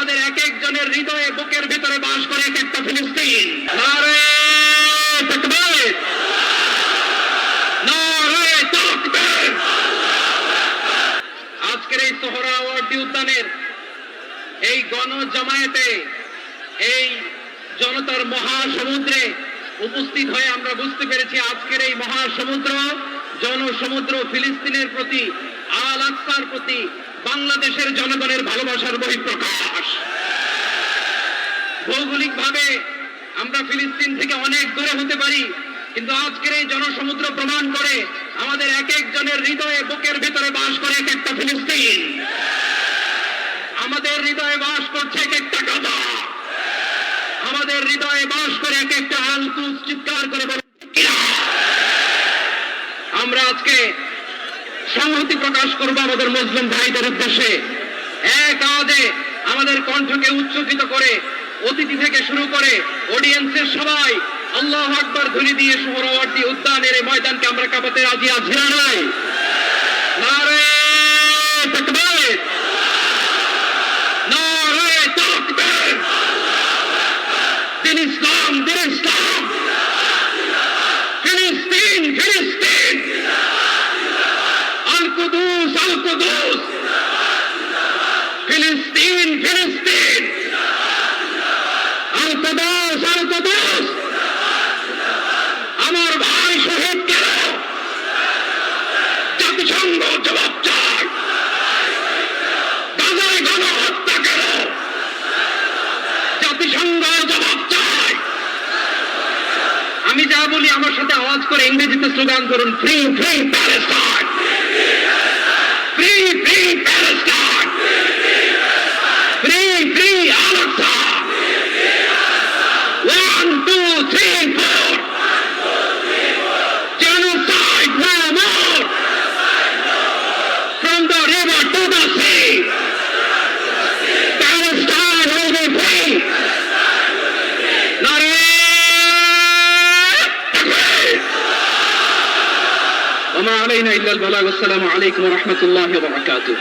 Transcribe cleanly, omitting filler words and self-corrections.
আমাদের এক একজনের হৃদয়ে বুকের ভিতরে বাস করে এক একটা ফিলিস্তিন। নারে তাকবীর, নারে তাকবীর। আজকের এই সোহরাওয়ার্দী উদ্যানের এই গণজামায়াতে, এই জনতার মহাসমুদ্রে উপস্থিত হয়ে আমরা বুঝতে পেরেছি আজকের এই মহাসমুদ্র, জনসমুদ্র ফিলিস্তিনের প্রতি, আল আকসার প্রতি বাংলাদেশের জনগণের ভালোবাসার বহিঃপ্রকাশ। ভৌগোলিকভাবে আমরা ফিলিস্তিন থেকে অনেক দূরে হতে পারি, কিন্তু আজকের এই জনসমুদ্র প্রমাণ করে আমাদের এক একজনের হৃদয়ে বুকের ভিতরে বাস করে এক একটা ফিলিস্তিন। আমাদের হৃদয়ে বাস করছে এক একটা গাজা, আমাদের হৃদয়ে বাস করে এক একটা আল কুদস। চিৎকার করে বলেন আমরা আজকে সংহতি প্রকাশ করব আমাদের মুসলিম ভাইদের উদ্দেশ্যে। এক আওয়াজে আমাদের কণ্ঠকে উচ্চকিত করে অতিথি থেকে শুরু করে অডিয়েন্সের সবাই আল্লাহু আকবার ধ্বনি দিয়ে সোহরাওয়ার্দী উদ্যানের এই ময়দানকে আমরা কাঁপাতে রাজি আছি না নাই? নারে তাকবীর, নারে তাকবীর। দিন ইসলাম, দিন ইসলাম। ফিলিস্তিন, ফিলিস্তিন। আল কুদুস, আল কুদুস। ফিলিস্তিন, ফিলিস্তিন। আল কুদুস, আল কুদুস। আমার ভাই শহীদ কেন? জাতিসংঘ জবাব চায়। গাজায় গণহত্যা কেন? জাতিসংঘ জবাব চায়। আমি যা বলি আমার সাথে আওয়াজ করে ইংরেজিতে স্লোগান করুন, free free Palestine, free free Palestine, free free Al Aqsa. 1 2 3 4 genocide no more, from the river to the sea, Palestine will be free. Nare takbir. Wa ma alayna illa al-balagh. Wassalamu alaykum wa rahmatullahi wa barakatuh.